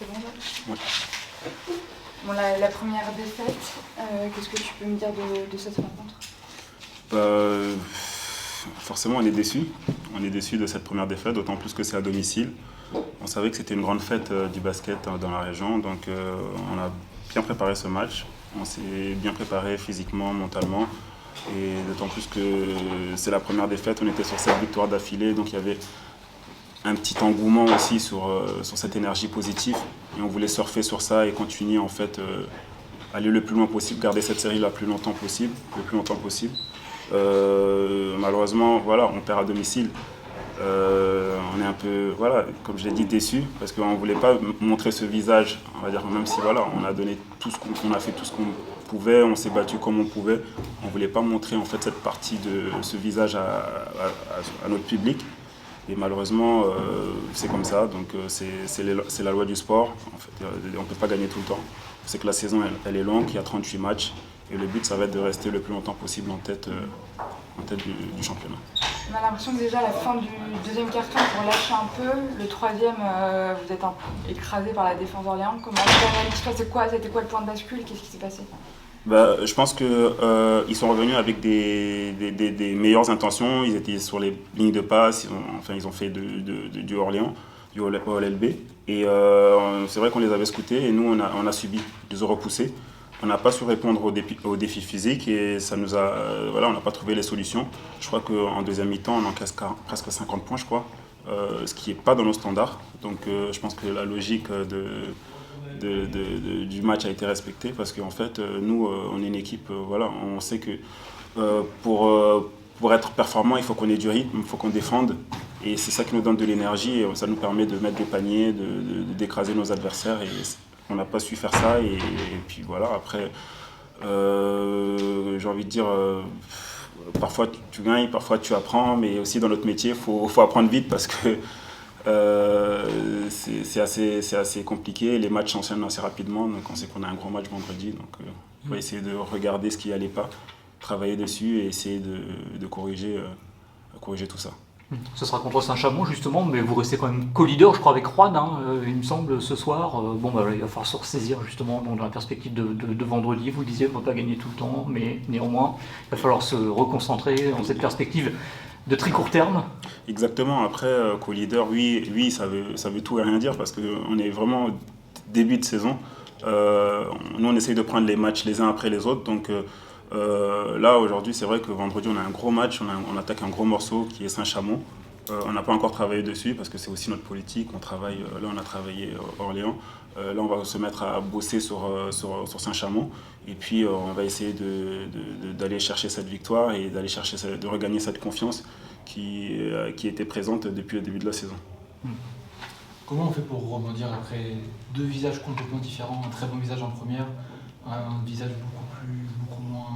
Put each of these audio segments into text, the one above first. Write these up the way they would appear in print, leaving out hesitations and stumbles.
C'est bon, là? Ouais. Bon, la première défaite, qu'est-ce que tu peux me dire de cette rencontre? Forcément, on est déçu. On est déçu de cette première défaite, d'autant plus que c'est à domicile. On savait que c'était une grande fête du basket dans la région, donc on a bien préparé ce match. On s'est bien préparé physiquement, mentalement, et d'autant plus que c'est la première défaite. On était sur 7 victoires d'affilée, donc il y avait un petit engouement aussi sur cette énergie positive, et on voulait surfer sur ça et continuer en fait, aller le plus loin possible, garder cette série le plus longtemps possible. Malheureusement, voilà, on perd à domicile. On est un peu, voilà, comme je l'ai dit, déçu parce qu'on ne voulait pas montrer ce visage, on va dire, même si voilà, on a donné tout ce qu'on a fait, tout ce qu'on pouvait, on s'est battu comme on pouvait. On ne voulait pas montrer en fait cette partie de ce visage à notre public. Et malheureusement, c'est comme ça, donc c'est la loi du sport. En fait, on ne peut pas gagner tout le temps. C'est que la saison, elle est longue, il y a 38 matchs, et le but, ça va être de rester le plus longtemps possible en tête du championnat. On a l'impression que déjà à la fin du deuxième quart-temps, vous relâchez un peu. Le troisième, vous êtes un peu écrasé par la défense d'Orléans. Comment c'était quoi le point de bascule? Qu'est-ce qui s'est passé? Je pense qu'ils sont revenus avec des meilleures intentions. Ils étaient sur les lignes de passe. Ils ont fait du Orléans, du OLB. Et c'est vrai qu'on les avait scoutés et nous, on a subi des repoussés. On n'a pas su répondre aux défis physiques et ça nous a, voilà, on n'a pas trouvé les solutions. Je crois qu'en deuxième mi-temps, on encaisse presque 50 points, je crois, ce qui n'est pas dans nos standards. Donc je pense que la logique du match a été respectée parce qu'en fait, nous, on est une équipe, voilà, on sait que pour être performant, il faut qu'on ait du rythme, il faut qu'on défende. Et c'est ça qui nous donne de l'énergie et ça nous permet de mettre des paniers, d'écraser nos adversaires. Et on n'a pas su faire ça. Et puis voilà, après, j'ai envie de dire, parfois tu gagnes, parfois tu apprends, mais aussi dans notre métier, il faut apprendre vite parce que c'est assez compliqué. Les matchs s'enchaînent assez rapidement, donc on sait qu'on a un gros match vendredi. Donc on va essayer de regarder ce qui n'allait pas, travailler dessus et essayer de corriger tout ça. Ce sera contre Saint-Chamond justement, mais vous restez quand même co-leader, je crois, avec Juan, il me semble, ce soir. Il va falloir se ressaisir justement dans la perspective de vendredi. Vous le disiez, on ne va pas gagner tout le temps, mais néanmoins, il va falloir se reconcentrer dans cette perspective de très court terme. Exactement. Après, co-leader, oui, ça veut tout et rien dire parce qu'on est vraiment au début de saison. Nous, on essaye de prendre les matchs les uns après les autres, donc. Là aujourd'hui c'est vrai que vendredi on a un gros match, on attaque un gros morceau qui est Saint-Chamond. On n'a pas encore travaillé dessus parce que c'est aussi notre politique, on a travaillé Orléans. Là on va se mettre à bosser sur Saint-Chamond et puis on va essayer d'aller chercher cette victoire et de regagner cette confiance qui était présente depuis le début de la saison. Comment on fait pour rebondir après deux visages complètement différents, un très bon visage en première, un visage beaucoup moins...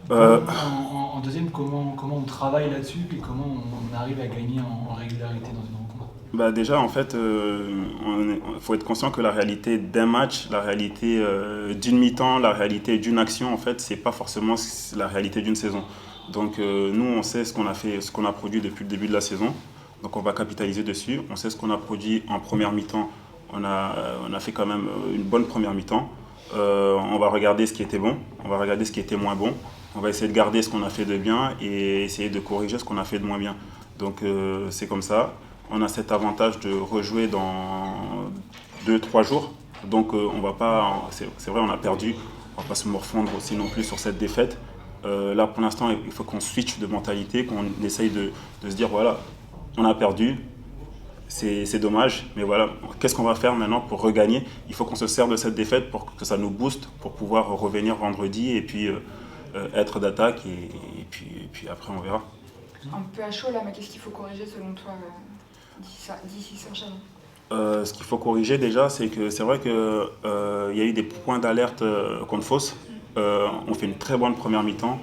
En deuxième, comment on travaille là-dessus et comment on arrive à gagner en régularité dans une rencontre? Déjà, en fait, il faut être conscient que la réalité d'un match, la réalité d'une mi-temps, la réalité d'une action, en fait, c'est pas forcément la réalité d'une saison. Donc, nous, on sait ce qu'on a fait, ce qu'on a produit depuis le début de la saison. Donc, on va capitaliser dessus. On sait ce qu'on a produit en première mi-temps. On a fait quand même une bonne première mi-temps. On va regarder ce qui était bon, on va regarder ce qui était moins bon. On va essayer de garder ce qu'on a fait de bien et essayer de corriger ce qu'on a fait de moins bien. Donc c'est comme ça. On a cet avantage de rejouer dans 2-3 jours. Donc on va pas, c'est vrai, on a perdu. On va pas se morfondre aussi non plus sur cette défaite. Là pour l'instant, il faut qu'on switch de mentalité, qu'on essaye de se dire voilà, on a perdu. C'est dommage, mais voilà, qu'est-ce qu'on va faire maintenant pour regagner? Il faut qu'on se serve de cette défaite pour que ça nous booste, pour pouvoir revenir vendredi et puis être d'attaque et puis après on verra. Un peu à chaud là, mais qu'est-ce qu'il faut corriger selon toi d'ici Saint-Chamond? Ce qu'il faut corriger déjà, c'est que c'est vrai qu'il y a eu des points d'alerte contre Fos. On fait une très bonne première mi-temps.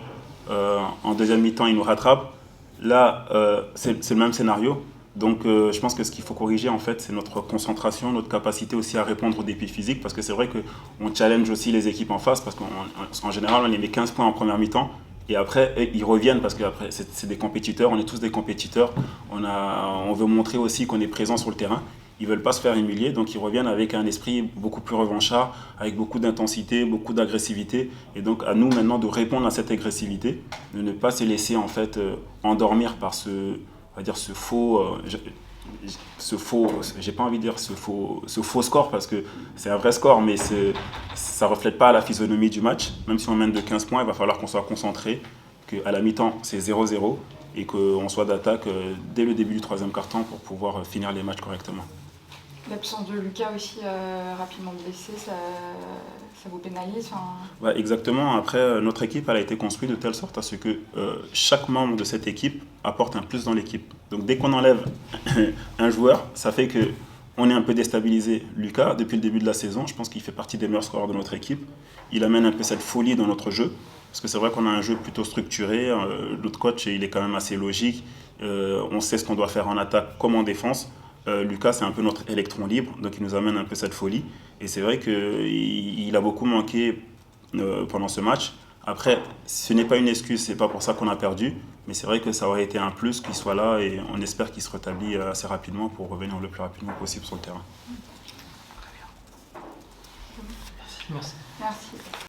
En deuxième mi-temps, ils nous rattrapent. Là, c'est le même scénario. Donc je pense que ce qu'il faut corriger en fait c'est notre concentration, notre capacité aussi à répondre aux défis physiques parce que c'est vrai qu'on challenge aussi les équipes en face parce qu'en général on les met 15 points en première mi-temps et après ils reviennent parce que après, c'est des compétiteurs, on est tous des compétiteurs, on veut montrer aussi qu'on est présent sur le terrain ils veulent pas se faire humilier, donc ils reviennent avec un esprit beaucoup plus revanchard, avec beaucoup d'intensité, beaucoup d'agressivité. Et donc à nous maintenant de répondre à cette agressivité, de ne pas se laisser en fait endormir par on va dire ce faux, j'ai pas envie de dire ce faux score parce que c'est un vrai score, mais ça reflète pas la physionomie du match. Même si on mène de 15 points, il va falloir qu'on soit concentré, qu'à la mi-temps c'est 0-0 et qu'on soit d'attaque dès le début du troisième quart-temps pour pouvoir finir les matchs correctement. L'absence de Lucas aussi rapidement blessé, ça vous pénalise Ouais, exactement. Après, notre équipe elle a été construite de telle sorte à ce que chaque membre de cette équipe apporte un plus dans l'équipe. Donc dès qu'on enlève un joueur, ça fait qu'on est un peu déstabilisé. Lucas, depuis le début de la saison, je pense qu'il fait partie des meilleurs scoreurs de notre équipe. Il amène un peu cette folie dans notre jeu. Parce que c'est vrai qu'on a un jeu plutôt structuré. L'autre coach, il est quand même assez logique. On sait ce qu'on doit faire en attaque comme en défense. Lucas, c'est un peu notre électron libre, donc il nous amène un peu cette folie. Et c'est vrai qu'il a beaucoup manqué pendant ce match. Après, ce n'est pas une excuse, c'est pas pour ça qu'on a perdu. Mais c'est vrai que ça aurait été un plus qu'il soit là et on espère qu'il se rétablit assez rapidement pour revenir le plus rapidement possible sur le terrain. Merci. Merci.